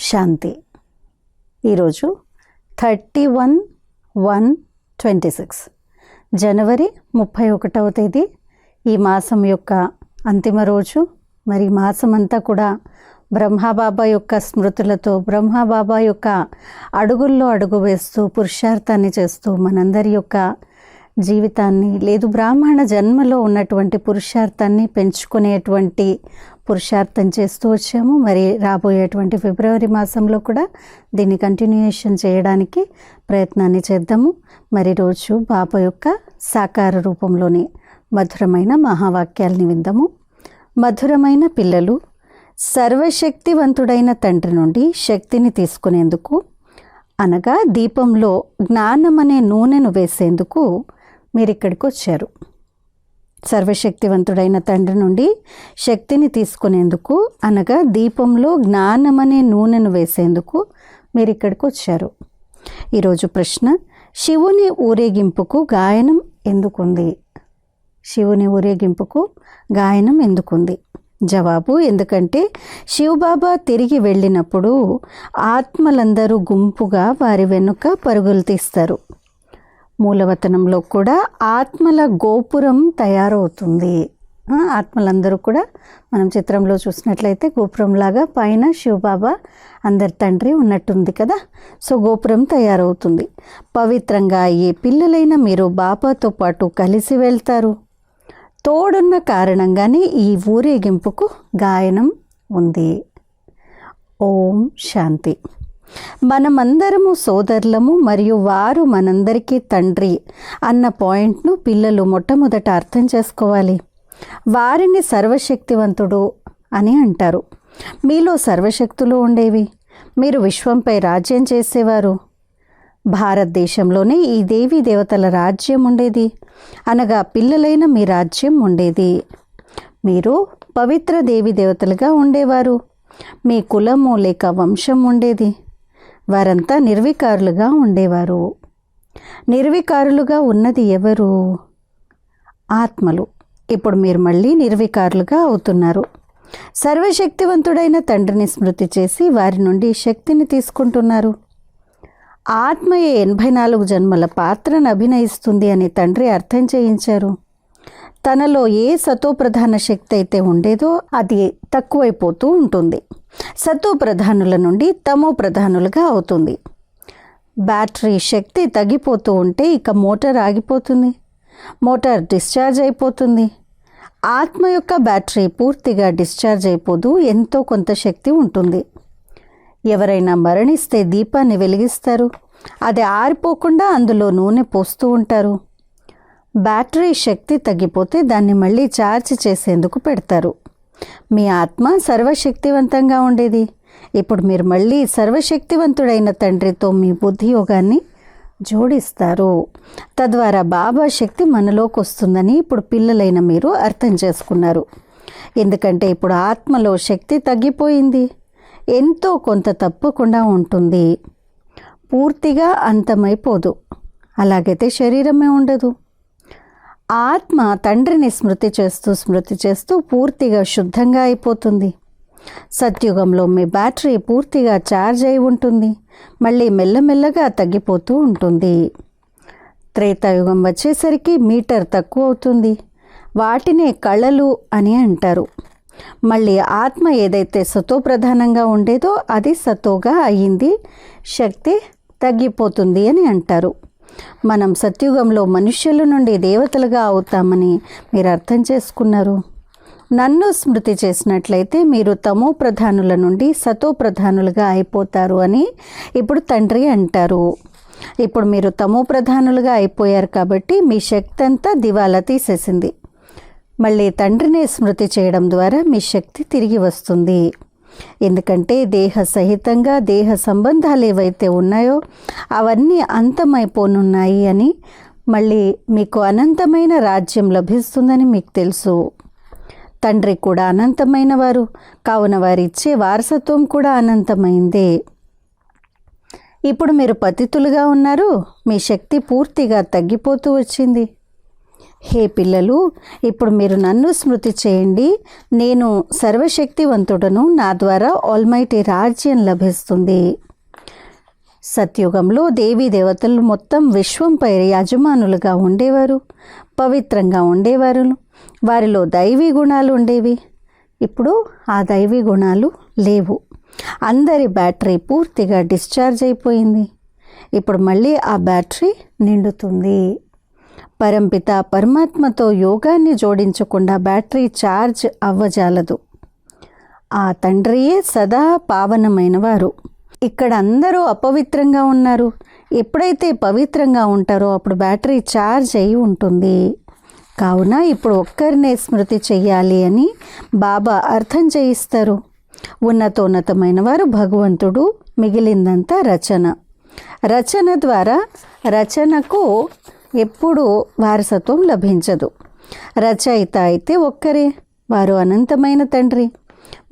శాంతి. ఈరోజు 31/1/26 జనవరి 31వ తేదీ, ఈ మాసం యొక్క అంతిమ రోజు. మరి మాసమంతా కూడా బ్రహ్మబాబా యొక్క స్మృతులతో, బ్రహ్మబాబా యొక్క అడుగుల్లో అడుగు వేస్తూ పురుషార్థాన్ని చేస్తూ మనందరి యొక్క జీవితాన్ని, లేదు బ్రాహ్మణ జన్మలో ఉన్నటువంటి పురుషార్థాన్ని పెంచుకునేటువంటి పురుషార్థం చేస్తూ వచ్చాము. మరి రాబోయేటువంటి ఫిబ్రవరి మాసంలో కూడా దీన్ని కంటిన్యూయేషన్ చేయడానికి ప్రయత్నాన్ని చేద్దాము. మరి రోజు బాబా యొక్క సాకార రూపంలోని మధురమైన మహావాక్యాల్ని విందాము. మధురమైన పిల్లలు, సర్వశక్తివంతుడైన తండ్రి నుండి శక్తిని తీసుకునేందుకు, అనగా దీపంలో జ్ఞానం అనే నూనెను వేసేందుకు మీరు ఇక్కడికి వచ్చారు. సర్వశక్తివంతుడైన తండ్రి నుండి శక్తిని తీసుకునేందుకు, అనగా దీపంలో జ్ఞానం అనే నూనెను వేసేందుకు మీరు ఇక్కడికి వచ్చారు. ఈరోజు ప్రశ్న: శివుని ఊరేగింపుకు గాయనం ఎందుకుంది? శివుని ఊరేగింపుకు గాయనం ఎందుకుంది? జవాబు: ఎందుకంటే శివబాబా తిరిగి వెళ్ళినప్పుడు ఆత్మలందరూ గుంపుగా వారి వెనుక పరుగులు తీస్తారు. మూలవతనంలో కూడా ఆత్మల గోపురం తయారవుతుంది. ఆత్మలందరూ కూడా మనం చిత్రంలో చూసినట్లయితే గోపురంలాగా పైన శివబాబా అందరి తండ్రి ఉన్నట్టుంది కదా. సో గోపురం తయారవుతుంది. పవిత్రంగా అయ్యే పిల్లలైన మీరు బాబాతో పాటు కలిసి వెళ్తారు. తోడున్న కారణంగానే ఈ ఊరేగింపుకు గాయనం ఉంది. ఓం శాంతి. మనమందరము సోదరులము మరియు వారు మనందరికీ తండ్రి అన్న పాయింట్ను పిల్లలు మొట్టమొదట అర్థం చేసుకోవాలి. వారిని సర్వశక్తివంతుడు అని అంటారు. మీలో సర్వశక్తులు ఉండేవి. మీరు విశ్వంపై రాజ్యం చేసేవారు. భారతదేశంలోనే ఈ దేవీ దేవతల రాజ్యం ఉండేది, అనగా పిల్లలైన మీ రాజ్యం ఉండేది. మీరు పవిత్ర దేవీ దేవతలుగా ఉండేవారు. మీ కులము లేక వంశం ఉండేది. వారంతా నిర్వికారులుగా ఉండేవారు. నిర్వికారులుగా ఉన్నది ఎవరు? ఆత్మలు. ఇప్పుడు మీరు మళ్ళీ నిర్వికారులుగా అవుతున్నారు. సర్వశక్తివంతుడైన తండ్రిని స్మృతి చేసి వారి నుండి శక్తిని తీసుకుంటున్నారు. ఆత్మయే 84 జన్మల పాత్రను అభినయిస్తుంది అని తండ్రి అర్థం చేయించారు. తనలో ఏ సతోప్రధాన శక్తి అయితే ఉండేదో అది తక్కువైపోతూ ఉంటుంది. సతోప్రధానుల నుండి తమో ప్రధానులుగా అవుతుంది. బ్యాటరీ శక్తి తగ్గిపోతూ ఉంటే ఇక మోటార్ ఆగిపోతుంది. మోటార్ డిశ్చార్జ్ అయిపోతుంది. ఆత్మ యొక్క బ్యాటరీ పూర్తిగా డిశ్చార్జ్ అయిపోదు. ఎంతో కొంత శక్తి ఉంటుంది. ఎవరైనా మరణిస్తే దీపాన్ని వెలిగిస్తారు. అది ఆరిపోకుండా అందులో నూనె పోస్తూ ఉంటారు. బ్యాటరీ శక్తి తగ్గిపోతే దాన్ని మళ్ళీ ఛార్జ్ చేసేందుకు పెడతారు. మీ ఆత్మ సర్వశక్తివంతంగా ఉండేది. ఇప్పుడు మీరు మళ్ళీ సర్వశక్తివంతుడైన తండ్రితో మీ బుద్ధి యోగాన్ని జోడిస్తారు. తద్వారా బాబా శక్తి మనలోకి వస్తుందని ఇప్పుడు పిల్లలైన మీరు అర్థం చేసుకున్నారు. ఎందుకంటే ఇప్పుడు ఆత్మలో శక్తి తగ్గిపోయింది. ఎంతో కొంత తప్పకుండా ఉంటుంది. పూర్తిగా అంతమైపోదు. అలాగైతే శరీరమే ఉండదు. ఆత్మ తండ్రిని స్మృతి చేస్తూ పూర్తిగా శుద్ధంగా అయిపోతుంది. సత్యుగంలో మీ బ్యాటరీ పూర్తిగా ఛార్జ్ అయి ఉంటుంది. మళ్ళీ మెల్లమెల్లగా తగ్గిపోతూ ఉంటుంది. త్రేతాయుగం వచ్చేసరికి మీటర్ తక్కువ అవుతుంది. వాటినే కళలు అని అంటారు. మళ్ళీ ఆత్మ ఏదైతే సతోప్రధానంగా ఉండేదో అది సతోగా అయ్యింది. శక్తి తగ్గిపోతుంది అని అంటారు. మనం సత్యుగంలో మనుష్యుల నుండి దేవతలుగా అవుతామని మీరు అర్థం చేసుకున్నారు. నన్ను స్మృతి చేసినట్లయితే మీరు తమో ప్రధానుల నుండి సతో ప్రధానులుగా అయిపోతారు అని ఇప్పుడు తండ్రి అంటారు. ఇప్పుడు మీరు తమో ప్రధానులుగా అయిపోయారు కాబట్టి మీ శక్తి అంతా దివాలా తీసేసింది. మళ్ళీ తండ్రిని స్మృతి చేయడం ద్వారా మీ శక్తి తిరిగి వస్తుంది. ఎందుకంటే దేహ సహితంగా దేహ సంబంధాలు ఏవైతే ఉన్నాయో అవన్నీ అంతమైపోనున్నాయి అని, మళ్ళీ మీకు అనంతమైన రాజ్యం లభిస్తుందని మీకు తెలుసు. తండ్రి కూడా అనంతమైన వారు కావున వారిచ్చే వారసత్వం కూడా అనంతమైందే. ఇప్పుడు మీరు పతితులుగా ఉన్నారు. మీ శక్తి పూర్తిగా తగ్గిపోతూ వచ్చింది. హే పిల్లలు, ఇప్పుడు మీరు నన్ను స్మృతి చేయండి. నేను సర్వశక్తివంతుడను. నా ద్వారా ఆల్మైటీ రాజ్యం లభిస్తుంది. సత్యుగంలో దేవీ దేవతలు మొత్తం విశ్వంపై యజమానులుగా ఉండేవారు, పవిత్రంగా ఉండేవారు. వారిలో దైవీ గుణాలు ఉండేవి. ఇప్పుడు ఆ దైవీ గుణాలు లేవు. అందరి బ్యాటరీ పూర్తిగా డిశ్చార్జ్ అయిపోయింది. ఇప్పుడు మళ్ళీ ఆ బ్యాటరీ నిండుతుంది. పరంపిత పరమాత్మతో యోగాన్ని జోడించకుండా బ్యాటరీ ఛార్జ్ అవ్వజాలదు. ఆ తండ్రియే సదా పావనమైన వారు. ఇక్కడ అందరూ అపవిత్రంగా ఉన్నారు. ఎప్పుడైతే పవిత్రంగా ఉంటారో అప్పుడు బ్యాటరీ ఛార్జ్ అయి ఉంటుంది. కావున ఇప్పుడు ఒక్కరినే స్మృతి చెయ్యాలి అని బాబా అర్థం చేయిస్తారు. ఉన్నతోన్నతమైన వారు భగవంతుడు, మిగిలిందంతా రచన. రచన ద్వారా రచనకు ఎప్పుడూ వారసత్వం లభించదు. రచయిత అయితే ఒక్కరే, వారు అనంతమైన తండ్రి.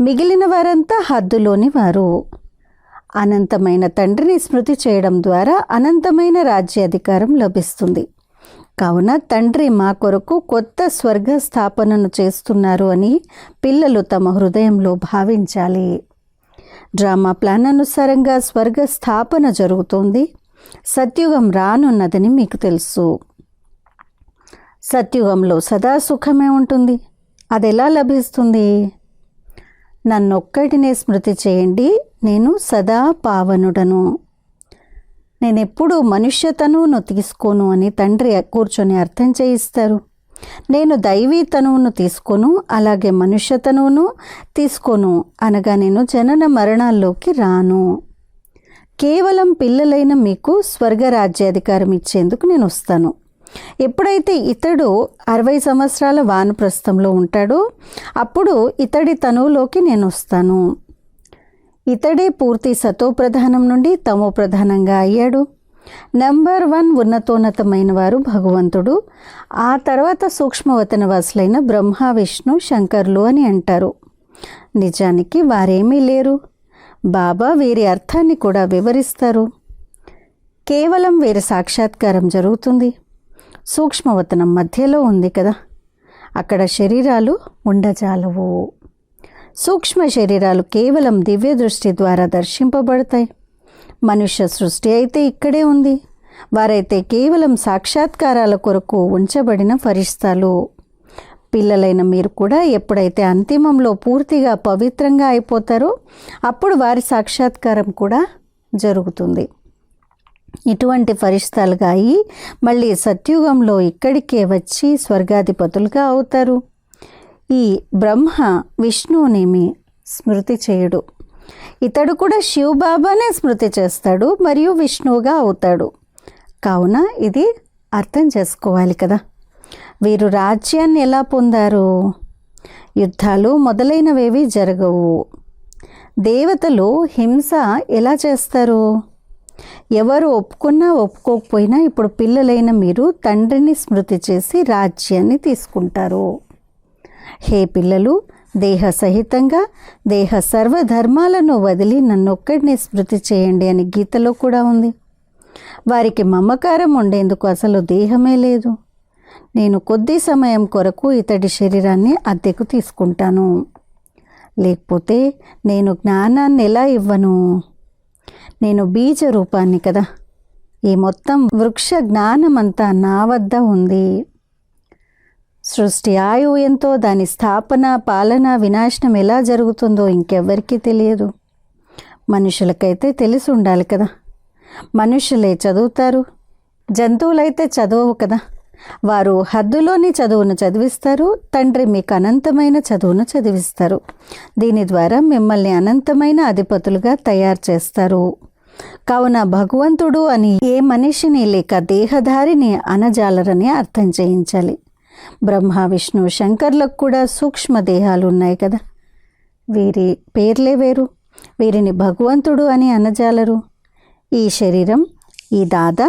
మిగిలిన వారంతా హద్దులోని వారు. అనంతమైన తండ్రిని స్మృతి చేయడం ద్వారా అనంతమైన రాజ్యాధికారం లభిస్తుంది. కావున తండ్రి మా కొరకు కొత్త స్వర్గ స్థాపనను చేస్తున్నారు అని పిల్లలు తమ హృదయంలో భావించాలి. డ్రామా ప్లాన్ అనుసారంగా స్వర్గ స్థాపన జరుగుతోంది. సత్యుగం రానున్నదని మీకు తెలుసు. సత్యుగంలో సదా సుఖమే ఉంటుంది. అది ఎలా లభిస్తుంది? నన్నొక్కటినే స్మృతి చేయండి. నేను సదా పావనుడను. నేనెప్పుడు మనుష్యతనువును తీసుకోను అని తండ్రి కూర్చొని అర్థం చేయిస్తారు. నేను దైవీ తనువును తీసుకోను, అలాగే మనుష్యతనువును తీసుకోను అనగా నేను జనన మరణాల్లోకి రాను. కేవలం పిల్లలైన మీకు స్వర్గరాజ్యాధికారం ఇచ్చేందుకు నేను వస్తాను. ఎప్పుడైతే ఇతడు 60 సంవత్సరాల వానప్రస్థంలో ఉంటాడో అప్పుడు ఇతడి తనువులోకి నేను వస్తాను. ఇతడే పూర్తి సతోప్రధానం నుండి తమో ప్రధానంగా అయ్యాడు. నంబర్ 1 ఉన్నతోన్నతమైన వారు భగవంతుడు. ఆ తర్వాత సూక్ష్మవతన వాసులైన బ్రహ్మ, విష్ణు, శంకర్లు అని అంటారు. నిజానికి వారేమీ లేరు. బాబా వీరి అర్థాన్ని కూడా వివరిస్తారు. కేవలం వీరి సాక్షాత్కారం జరుగుతుంది. సూక్ష్మవతనం మధ్యలో ఉంది కదా, అక్కడ శరీరాలు ఉండజాలవు. సూక్ష్మ శరీరాలు కేవలం దివ్య దృష్టి ద్వారా దర్శింపబడతాయి. మనుష్య సృష్టి అయితే ఇక్కడే ఉంది. వారైతే కేవలం సాక్షాత్కారాల కొరకు ఉంచబడిన ఫరిస్తాలు. పిల్లలైన మీరు కూడా ఎప్పుడైతే అంతిమంలో పూర్తిగా పవిత్రంగా అయిపోతారో అప్పుడు వారి సాక్షాత్కారం కూడా జరుగుతుంది. ఇటువంటి ఫరిస్తాలుగా అయి మళ్ళీ సత్యుగంలో ఇక్కడికే వచ్చి స్వర్గాధిపతులుగా అవుతారు. ఈ బ్రహ్మ విష్ణువునేమి స్మృతి చేయడు. ఇతడు కూడా శివబాబానే స్మృతి చేస్తాడు మరియు విష్ణువుగా అవుతాడు. కావున ఇది అర్థం చేసుకోవాలి కదా. వీరు రాజ్యాన్ని ఎలా పొందారు? యుద్ధాలు మొదలైనవేవి జరగవు. దేవతలు హింస ఎలా చేస్తారు? ఎవరు ఒప్పుకున్నా ఒప్పుకోకపోయినా ఇప్పుడు పిల్లలైన మీరు తండ్రిని స్మృతి చేసి రాజ్యాన్ని తీసుకుంటారు. హే పిల్లలు, దేహ సహితంగా దేహ సర్వధర్మాలను వదిలి నన్నొక్కడిని స్మృతి చేయండి అని గీతలో కూడా ఉంది. వారికి మమకారం ఉండేందుకు అసలు దేహమే లేదు. నేను కొద్ది సమయం కొరకు ఇతడి శరీరాన్ని అద్దెకు తీసుకుంటాను, లేకపోతే నేను జ్ఞానాన్ని ఎలా ఇవ్వను? నేను బీజ రూపాన్ని కదా. ఈ మొత్తం వృక్ష జ్ఞానమంతా నా వద్ద ఉంది. సృష్టి ఆయువు ఎంతో, దాని స్థాపన, పాలన, వినాశనం ఎలా జరుగుతుందో ఇంకెవ్వరికీ తెలియదు. మనుషులకైతే తెలిసి ఉండాలి కదా. మనుషులే చదువుతారు, జంతువులైతే చదవవు కదా. వారు హద్దులోని చదువును చదివిస్తారు. తండ్రి మీకు అనంతమైన చదువును చదివిస్తారు. దీని ద్వారా మిమ్మల్ని అనంతమైన అధిపతులుగా తయారు చేస్తారు. కావున భగవంతుడు అని ఏ మనిషిని లేక దేహధారిని అనజాలరని అర్థం చేయించాలి. బ్రహ్మ, విష్ణు, శంకర్లకు కూడా సూక్ష్మ దేహాలు ఉన్నాయి కదా. వీరి పేర్లే వేరు. వీరిని భగవంతుడు అని అనజాలరు. ఈ శరీరం, ఈ దాదా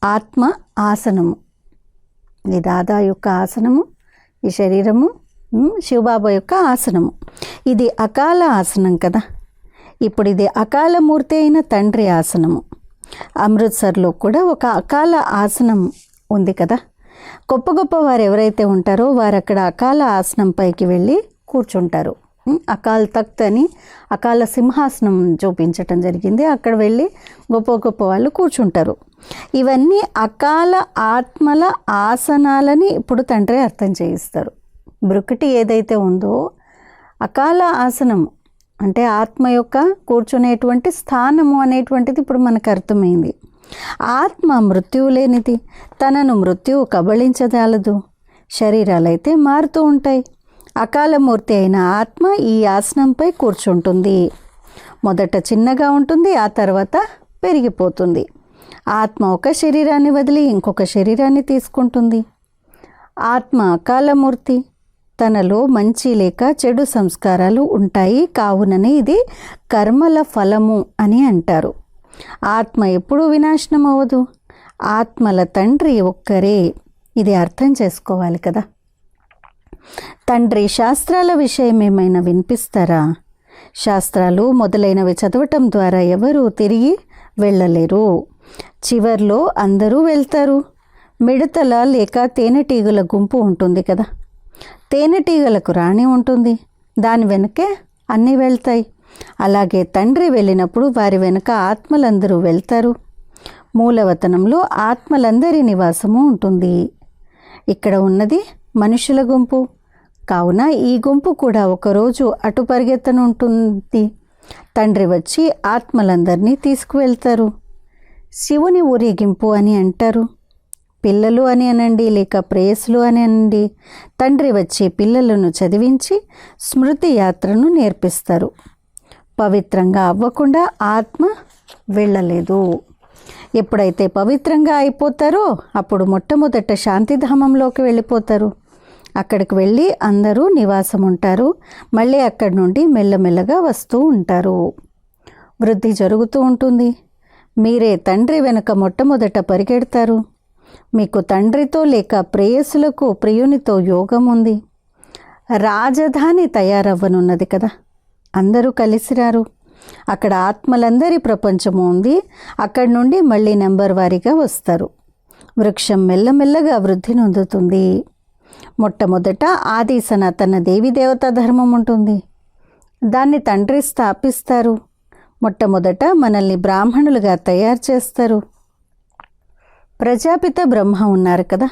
ఆత్మ ఆసనము. ఈ దాదా యొక్క ఆసనము, ఈ శరీరము శివబాబా యొక్క ఆసనము. ఇది అకాల ఆసనం కదా. ఇప్పుడు ఇది అకాల మూర్తి అయిన తండ్రి ఆసనము. అమృత్సర్లో కూడా ఒక అకాల ఆసనం ఉంది కదా. గొప్ప గొప్ప వారు ఎవరైతే ఉంటారో వారు అక్కడ అకాల ఆసనం పైకి వెళ్ళి కూర్చుంటారు. అకాల్ తఖ్త్ అని అకాల సింహాసనం చూపించటం జరిగింది. అక్కడ వెళ్ళి గొప్ప గొప్ప వాళ్ళు కూర్చుంటారు. ఇవన్నీ అకాల ఆత్మల ఆసనాలని ఇప్పుడు తండ్రి అర్థం చేయిస్తారు. బ్రుకుటి ఏదైతే ఉందో అకాల ఆసనం అంటే ఆత్మ యొక్క కూర్చునేటువంటి స్థానము అనేటువంటిది ఇప్పుడు మనకు అర్థమైంది. ఆత్మ మృత్యువు లేనిది, తనను మృత్యువు కబళించదాలదు. శరీరాలైతే మారుతూ ఉంటాయి. అకాలమూర్తి అయిన ఆత్మ ఈ ఆసనంపై కూర్చుంటుంది. మొదట చిన్నగా ఉంటుంది, ఆ తర్వాత పెరిగిపోతుంది. ఆత్మ ఒక శరీరాన్ని వదిలి ఇంకొక శరీరాన్ని తీసుకుంటుంది. ఆత్మ అకాలమూర్తి, తనలో మంచి లేక చెడు సంస్కారాలు ఉంటాయి. కావుననే ఇది కర్మల ఫలము అని అంటారు. ఆత్మ ఎప్పుడూ వినాశనం అవ్వదు. ఆత్మల తండ్రి ఒక్కరే. ఇది అర్థం చేసుకోవాలి కదా. తండ్రి శాస్త్రాల విషయం ఏమైనా వినిపిస్తారా? శాస్త్రాలు మొదలైనవి చదవటం ద్వారా ఎవరూ తిరిగి వెళ్ళలేరు. చివర్లో అందరూ వెళ్తారు. మిడతల లేక తేనెటీగల గుంపు ఉంటుంది కదా. తేనెటీగలకు రాణి ఉంటుంది, దాని వెనకే అన్నీ వెళ్తాయి. అలాగే తండ్రి వెళ్ళినప్పుడు వారి వెనుక ఆత్మలందరూ వెళ్తారు. మూలవతనంలో ఆత్మలందరి నివాసము ఉంటుంది. ఇక్కడ ఉన్నది మనుషుల గుంపు. కావున ఈ గుంపు కూడా ఒకరోజు అటు పరిగెత్తనుంటుంది. తండ్రి వచ్చి ఆత్మలందరినీ తీసుకువెళ్తారు. శివుని ఊరేగింపు అని అంటారు. పిల్లలు అని అనండి, లేక ప్రేయసులు అని అనండి. తండ్రి వచ్చి పిల్లలను చదివించి స్మృతి యాత్రను నేర్పిస్తారు. పవిత్రంగా అవ్వకుండా ఆత్మ వెళ్ళలేదు. ఎప్పుడైతే పవిత్రంగా అయిపోతారో అప్పుడు మొట్టమొదట శాంతిధామంలోకి వెళ్ళిపోతారు. అక్కడికి వెళ్ళి అందరూ నివాసం ఉంటారు. మళ్ళీ అక్కడి నుండి మెల్లమెల్లగా వస్తూ ఉంటారు. వృద్ధి జరుగుతూ ఉంటుంది. మీరే తండ్రి వెనుక మొట్టమొదట పరిగెడతారు. మీకు తండ్రితో లేక ప్రేయసులకు ప్రియునితో యోగం ఉంది. రాజధాని తయారవ్వనున్నది కదా. అందరూ కలిసిరారు. అక్కడ ఆత్మలందరి ప్రపంచము ఉంది. అక్కడి నుండి మళ్ళీ నెంబర్ వారీగా వస్తారు. వృక్షం మెల్లమెల్లగా వృద్ధి నొందుతుంది. మొట్టమొదట ఆది సనాతన దేవతా ధర్మం ఉంటుంది. దాన్ని తండ్రి స్థాపిస్తారు. మొట్టమొదట మనల్ని బ్రాహ్మణులుగా తయారు చేస్తారు. ప్రజాపిత బ్రహ్మ ఉన్నారు కదా.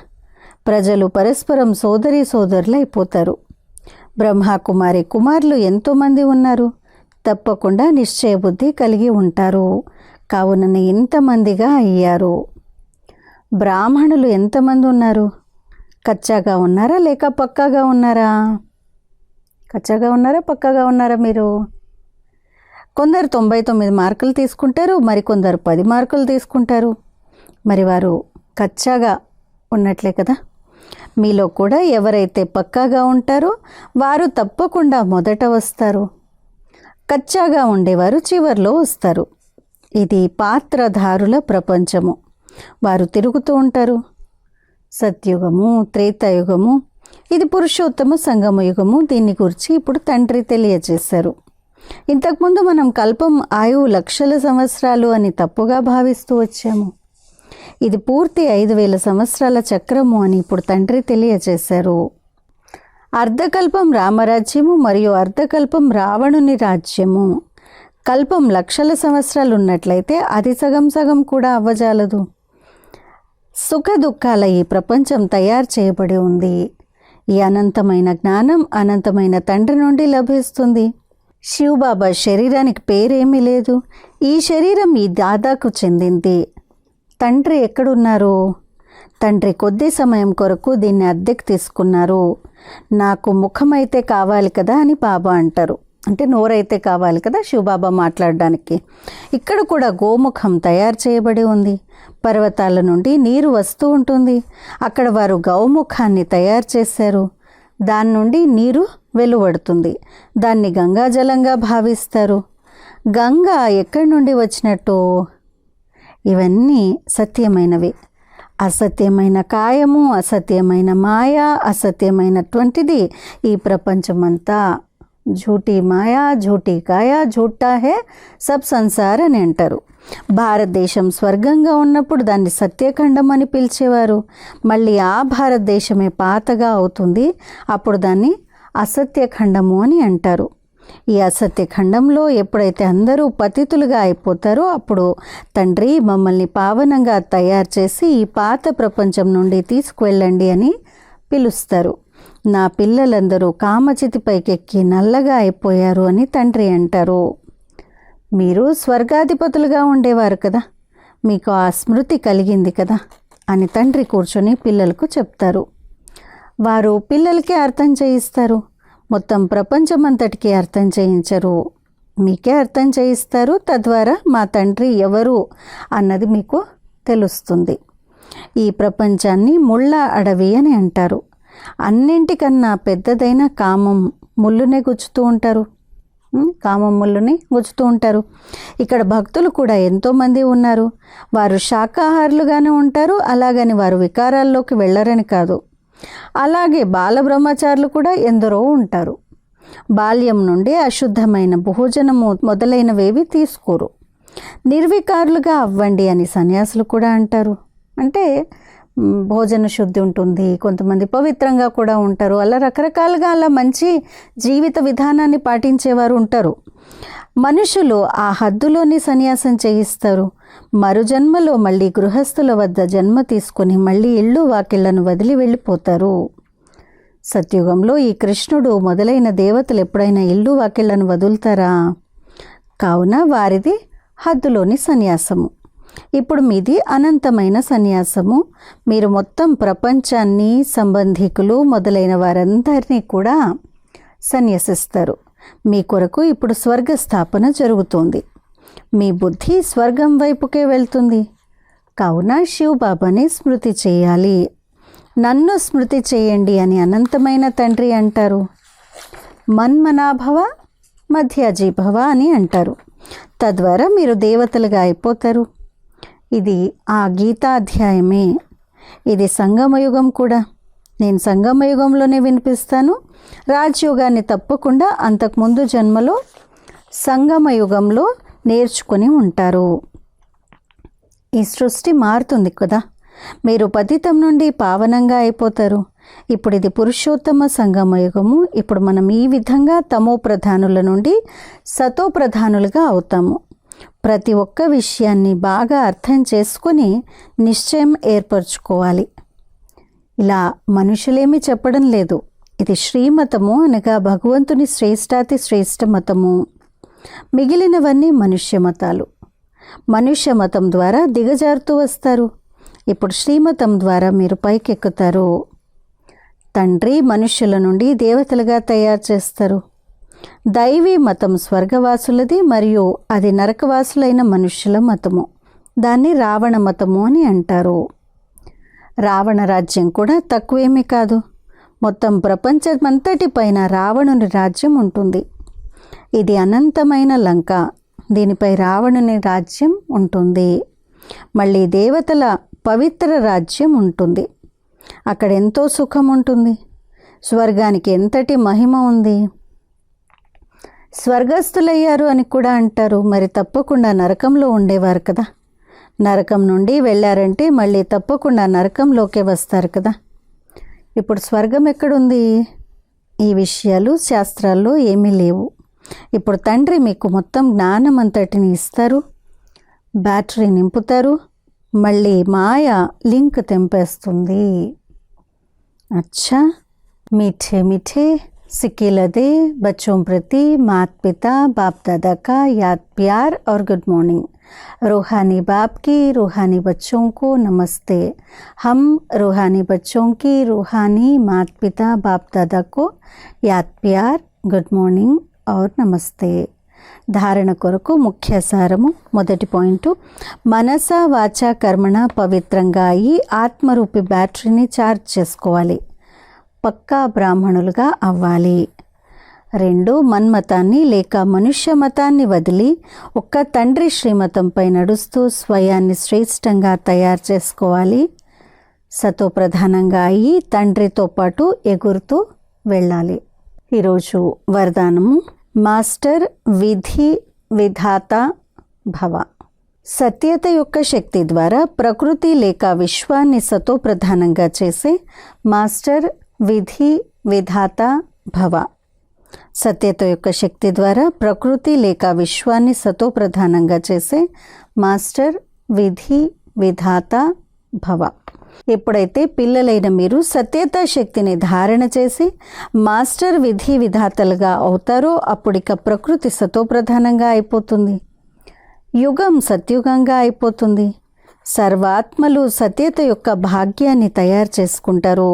ప్రజలు పరస్పరం సోదరి సోదరులు అయిపోతారు. బ్రహ్మకుమారి కుమారులు ఎంతోమంది ఉన్నారు. తప్పకుండా నిశ్చయ బుద్ధి కలిగి ఉంటారు. కావున ఇంతమందిగా అయ్యారు. బ్రాహ్మణులు ఎంతమంది ఉన్నారు? కచ్చాగా ఉన్నారా లేక పక్కాగా ఉన్నారా? కచ్చాగా ఉన్నారా పక్కాగా ఉన్నారా? మీరు కొందరు 99 మార్కులు తీసుకుంటారు, మరికొందరు 10 మార్కులు తీసుకుంటారు. మరి వారు కచ్చాగా ఉన్నట్లే కదా. మీలో కూడా ఎవరైతే పక్కాగా ఉంటారో వారు తప్పకుండా మొదట వస్తారు. కచ్చాగా ఉండేవారు చివర్లో వస్తారు. ఇది పాత్రధారుల ప్రపంచము. వారు తిరుగుతూ ఉంటారు. సత్యుగము, త్రేతాయుగము, ఇది పురుషోత్తమ సంగమ యుగము. దీని గురించి ఇప్పుడు తండ్రి తెలియజేశారు. ఇంతకుముందు మనం కల్పం ఆయువు లక్షల సంవత్సరాలు అని తప్పుగా భావిస్తూ వచ్చాము. ఇది పూర్తి 5000 సంవత్సరాల చక్రము అని ఇప్పుడు తండ్రి తెలియజేశారు. అర్ధకల్పం రామరాజ్యము మరియు అర్ధకల్పం రావణుని రాజ్యము. కల్పం లక్షల సంవత్సరాలు ఉన్నట్లయితే అది సగం సగం కూడా అవ్వజాలదు. సుఖ దుఃఖాల ఈ ప్రపంచం తయారు చేయబడి ఉంది. ఈ అనంతమైన జ్ఞానం అనంతమైన తండ్రి నుండి లభిస్తుంది. శివబాబా శరీరానికి పేరేమీ లేదు. ఈ శరీరం ఈ దాదాకు చెందింది. తండ్రి ఎక్కడున్నారు? తండ్రి కొద్ది సమయం కొరకు దీన్ని అద్దెకు తీసుకున్నారు. నాకు ముఖమైతే కావాలి కదా అని బాబా అంటారు. అంటే నోరైతే కావాలి కదా శివబాబా మాట్లాడడానికి. ఇక్కడ కూడా గోముఖం తయారు చేయబడి ఉంది. పర్వతాల నుండి నీరు వస్తూ ఉంటుంది. అక్కడ వారు గౌముఖాన్ని తయారు చేశారు. దాని నుండి నీరు వెలువడుతుంది. దాన్ని గంగాజలంగా భావిస్తారు. గంగా ఎక్కడి నుండి వచ్చినట్టు? ఇవన్నీ సత్యమైనవి. అసత్యమైన కాయము, అసత్యమైన మాయ, అసత్యమైనటువంటిది ఈ ప్రపంచమంతా. झूठी माया झूठी काया झूठा है सब సంసార్ అని అంటారు. భారతదేశం స్వర్గంగా ఉన్నప్పుడు దాన్ని సత్యఖండం అని పిలిచేవారు. మళ్ళీ ఆ భారతదేశమే పాతగా అవుతుంది, అప్పుడు దాన్ని అసత్యఖండము అని అంటారు. ఈ అసత్యఖండంలో ఎప్పుడైతే అందరూ పతితులుగా అయిపోతారో అప్పుడు తండ్రి మమ్మల్ని పావనంగా తయారు చేసి ఈ పాత ప్రపంచం నుండి తీసుకువెళ్ళండి అని పిలుస్తారు. నా పిల్లలందరూ కామచితిపైకెక్కి నల్లగా అయిపోయారు అని తండ్రి అంటారు. మీరు స్వర్గాధిపతులుగా ఉండేవారు కదా, మీకు ఆ స్మృతి కలిగింది కదా అని తండ్రి కూర్చొని పిల్లలకు చెప్తారు. వారు పిల్లలకే అర్థం చేయిస్తారు, మొత్తం ప్రపంచమంతటికీ అర్థం చేయించరు, మీకే అర్థం చేయిస్తారు. తద్వారా మా తండ్రి ఎవరు అన్నది మీకు తెలుస్తుంది. ఈ ప్రపంచాన్ని ముళ్ళ అడవి అని అంటారు. అన్నింటికన్నా పెద్దదైన కామం ముళ్ళునే గుచ్చుతూ ఉంటారు, కామం ముళ్ళుని గుచ్చుతూ ఉంటారు. ఇక్కడ భక్తులు కూడా ఎంతోమంది ఉన్నారు. వారు శాకాహారులుగానే ఉంటారు, అలాగని వారు వికారాల్లోకి వెళ్ళరని కాదు. అలాగే బాలబ్రహ్మచారులు కూడా ఎందరో ఉంటారు. బాల్యం నుండి అశుద్ధమైన భోజనము మొదలైనవేవి తీసుకోరు. నిర్వికారులుగా అవ్వండి అని సన్యాసులు కూడా అంటారు. అంటే భోజన శుద్ధి ఉంటుంది, కొంతమంది పవిత్రంగా కూడా ఉంటారు. అలా రకరకాలుగా అలా మంచి జీవిత విధానాన్ని పాటించేవారు ఉంటారు. మనుషులు ఆ హద్దులోని సన్యాసం చేయిస్తారు. మరుజన్మలో మళ్ళీ గృహస్థుల వద్ద జన్మ తీసుకొని మళ్ళీ ఇళ్ళు వాకిళ్లను వదిలి వెళ్ళిపోతారు. సత్యుగంలో ఈ కృష్ణుడు మొదలైన దేవతలు ఎప్పుడైనా ఇల్లు వాకిళ్లను వదులుతారా? కావున వారిది హద్దులోని సన్యాసము. ఇప్పుడు మీది అనంతమైన సన్యాసము. మీరు మొత్తం ప్రపంచాన్ని, సంబంధికులు మొదలైన వారందరినీ కూడా సన్యసిస్తారు. మీ కొరకు ఇప్పుడు స్వర్గస్థాపన జరుగుతోంది. మీ బుద్ధి స్వర్గం వైపుకే వెళ్తుంది. కావున శివబాబాని స్మృతి చేయాలి. నన్ను స్మృతి చేయండి అని అనంతమైన తండ్రి అంటారు. మన్మనాభవ మధ్యాజీభవ అని అంటారు. తద్వారా మీరు దేవతలుగా అయిపోతారు. ఇది ఆ గీతాధ్యాయమే. ఇది సంగమయుగం కూడా. నేను సంగమయుగంలోనే వినిపిస్తాను. రాజయోగాన్ని తప్పకుండా అంతకుముందు జన్మలో సంగమయుగంలో నేర్చుకొని ఉంటారు. ఈ సృష్టి మారుతుంది కదా, మీరు పతితం నుండి పావనంగా అయిపోతారు. ఇప్పుడు ఇది పురుషోత్తమ సంగమయుగము. ఇప్పుడు మనం ఈ విధంగా తమో ప్రధానుల నుండి సతో ప్రధానులుగా అవుతాము. ప్రతి ఒక్క విషయాన్ని బాగా అర్థం చేసుకొని నిశ్చయం ఏర్పరచుకోవాలి. ఇలా మనుషులేమీ చెప్పడం లేదు. ఇది శ్రీమతము అనగా భగవంతుని శ్రేష్టాతి శ్రేష్ఠ మతము. మిగిలినవన్నీ మనుష్య మతాలు. మనుష్య మతం ద్వారా దిగజారుతూ వస్తారు. ఇప్పుడు శ్రీమతం ద్వారా మీరు పైకెక్కుతారు. తండ్రి మనుష్యుల నుండి దేవతలుగా తయారు చేస్తారు. దైవీ మతం స్వర్గవాసులది, మరియు అది నరకవాసులైన మనుష్యుల మతము. దాన్ని రావణ మతము అని అంటారు. రావణ రాజ్యం కూడా తక్కువేమీ కాదు. మొత్తం ప్రపంచమంతటి పైన రావణుని రాజ్యం ఉంటుంది. ఇది అనంతమైన లంక. దీనిపై రావణుని రాజ్యం ఉంటుంది. మళ్ళీ దేవతల పవిత్ర రాజ్యం ఉంటుంది. అక్కడ ఎంతో సుఖం ఉంటుంది. స్వర్గానికి ఎంతటి మహిమ ఉంది. స్వర్గస్థులయ్యారు అని కూడా అంటారు. మరి తప్పకుండా నరకంలో ఉండేవారు కదా. నరకం నుండి వెళ్ళారంటే మళ్ళీ తప్పకుండా నరకంలోకే వస్తారు కదా. ఇప్పుడు స్వర్గం ఎక్కడుంది? ఈ విషయాలు శాస్త్రాల్లో ఏమీ లేవు. ఇప్పుడు తండ్రి మీకు మొత్తం జ్ఞానం అంతటిని ఇస్తారు. బ్యాటరీ నింపుతారు. మళ్ళీ మాయ లింక్ తెంపేస్తుంది. అచ్చా, మీఠే మీఠే सिक्के लदे बच्चों प्रति माता पिता बाप दादा का याद प्यार और गुड मॉर्निंग। रूहानी बाप की रूहानी बच्चों को नमस्ते। हम रूहानी बच्चों की रूहानी माता पिता बाप दादा को याद प्यार गुड मॉर्निंग और नमस्ते। ధారణ కొరకు ముఖ్య సారము. మొదటి పాయింట్, మనస వాచ కర్మణ పవిత్రంగా అయ్యి ఆత్మరూపి బ్యాటరీని ఛార్జ్ చేసుకోవాలి. పక్కా బ్రాహ్మణులుగా అవ్వాలి. 2, మన్మతాన్ని లేక మనుష్య మతాన్ని వదిలి ఒక్క తండ్రి శ్రీమతంపై నడుస్తూ స్వయాన్ని శ్రేష్టంగా తయారు చేసుకోవాలి. సతో ప్రధానంగా అయ్యి తండ్రితో పాటు ఎగురుతూ వెళ్ళాలి. ఈరోజు వరదానము, మాస్టర్ విధి విధాత భవ. సత్యత యొక్క శక్తి ద్వారా ప్రకృతి లేక విశ్వాన్ని సతో ప్రధానంగా చేసే మాస్టర్ విధి విధాత భవ. సత్యత యొక్క శక్తి ద్వారా ప్రకృతి లేక విశ్వాన్ని సతో ప్రధానంగా చేసే మాస్టర్ విధి విధాత భవ. ఎప్పుడైతే పిల్లలైన మీరు సత్యత శక్తిని ధారణ చేసి మాస్టర్ విధి విధాతలుగా అవుతారో అప్పుడిక ప్రకృతి సతో ప్రధానంగా అయిపోతుంది. యుగం సత్యుగంగా అయిపోతుంది. సర్వాత్మలు సత్యత యొక్క భాగ్యాన్ని తయారు చేసుకుంటారు.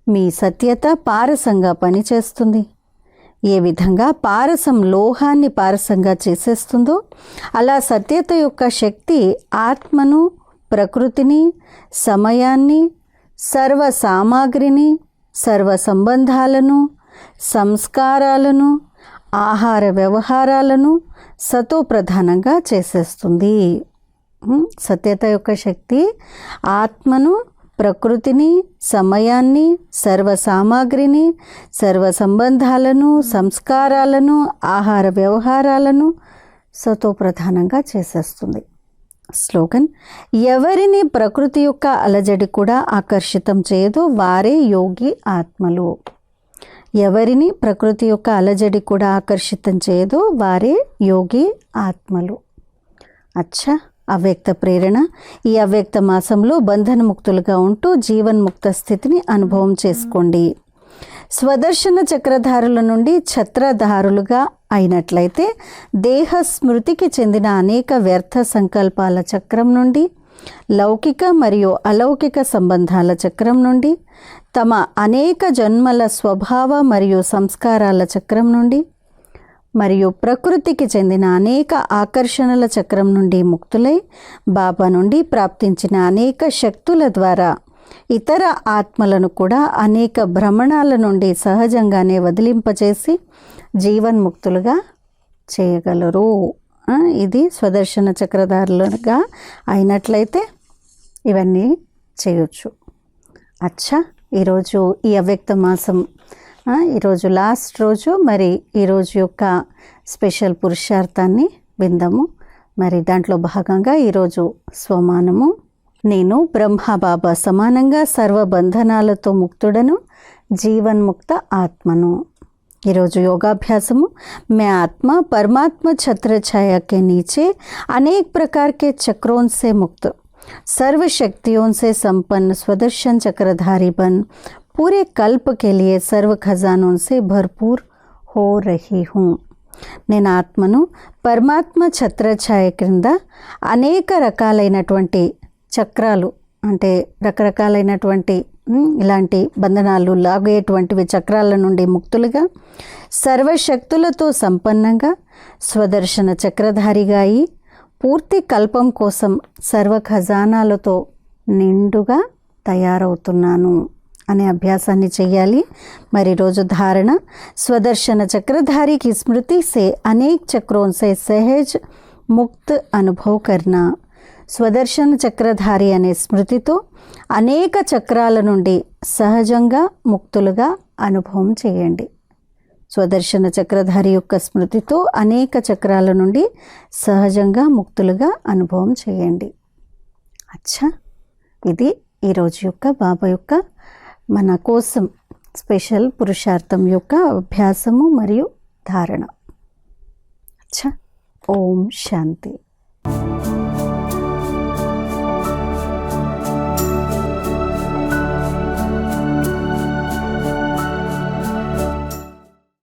మీ సత్యత పారసంగా పనిచేస్తుంది. ఏ విధంగా పారసం లోహాన్ని పారసంగా చేసేస్తుందో అలా సత్యత యొక్క శక్తి ఆత్మను, ప్రకృతిని, సమయాన్ని, సర్వ సామాగ్రిని, సర్వ సంబంధాలను, సంస్కారాలను, ఆహార వ్యవహారాలను సతో ప్రధానంగా చేసేస్తుంది. సత్యత యొక్క శక్తి ఆత్మను, ప్రకృతిని, సమయాన్ని, సర్వ సామాగ్రిని, సర్వ సంబంధాలను, సంస్కారాలను, ఆహార వ్యవహారాలను సతో ప్రధానంగా చేసేస్తుంది. స్లోగన్: ఎవరిని ప్రకృతి యొక్క అలజడి కూడా ఆకర్షితం చేయదో వారే యోగి ఆత్మలు. ఎవరిని ప్రకృతి యొక్క అలజడి కూడా ఆకర్షితం చేయదో వారే యోగి ఆత్మలు. అచ్చా, అవ్యక్త ప్రేరణ. ఈ అవ్యక్త మాసంలో బంధనముక్తులుగా ఉంటూ జీవన్ముక్త స్థితిని అనుభవం చేసుకోండి. స్వదర్శన చక్రధారుల నుండి ఛత్రధారులుగా అయినట్లయితే దేహ స్మృతికి చెందిన అనేక వ్యర్థ సంకల్పాల చక్రం నుండి, లౌకిక మరియు అలౌకిక సంబంధాల చక్రం నుండి, తమ అనేక జన్మల స్వభావ మరియు సంస్కారాల చక్రం నుండి మరియు ప్రకృతికి చెందిన అనేక ఆకర్షణల చక్రం నుండి ముక్తులై బాబా నుండి ప్రాప్తించిన అనేక శక్తుల ద్వారా ఇతర ఆత్మలను కూడా అనేక భ్రమణాల నుండి సహజంగానే వదిలింపచేసి జీవన్ముక్తులుగా చేయగలరు. ఇది స్వదర్శన చక్రధారులుగా అయినట్లయితే ఇవన్నీ చేయొచ్చు. అచ్చా, ఈరోజు ఈ అవ్యక్త మాసం ఈరోజు లాస్ట్ రోజు. మరి ఈరోజు యొక్క స్పెషల్ పురుషార్థాన్ని విందాము. మరి దాంట్లో భాగంగా ఈరోజు స్వమానము: నేను బ్రహ్మబాబా సమానంగా సర్వబంధనాలతో ముక్తుడను, జీవన్ముక్త ఆత్మను. ఈరోజు योगाभ्यासము: मैं आत्मा परमात्मा छत्र छाया के नीचे अनेक प्रकार के चक्रों से मुक्त, सर्व शक्तियों से संपन्न स्वदर्शन चक्रधारी बन पूरे कल्प के लिए सर्व खजानों से भरपूर हो रही हूँ. నేను ఆత్మను పరమాత్మ ఛత్రఛాయ క్రింద అనేక రకాలైనటువంటి చక్రాలు, అంటే రకరకాలైనటువంటి ఇలాంటి బంధనాలు లాగేటువంటివి చక్రాల నుండి ముక్తులుగా, సర్వశక్తులతో సంపన్నంగా, స్వదర్శన చక్రధారిగా అయి పూర్తి కల్పం కోసం సర్వ ఖజానాలతో నిండుగా తయారవుతున్నాను అనే అభ్యాసాన్ని చేయాలి. మరి రోజు ధారణ: స్వదర్శన చక్రధారి की स्मृति से अनेक चक्रों से सहज मुक्त अनुभव करना. స్వదర్శన చక్రధారి అనే స్మృతితో అనేక చక్రాల నుండి సహజంగా ముక్తులుగా అనుభవం చేయండి. స్వదర్శన చక్రధారి యొక్క స్మృతితో అనేక చక్రాల నుండి సహజంగా ముక్తులుగా అనుభవం చేయండి. అచ్చా, ఇది ఈరోజు యొక్క బాబా యొక్క మన కోసం స్పెషల్ పురుషార్థం యొక్క అభ్యాసము మరియు ధారణ. అచ్చా, ఓం శాంతి.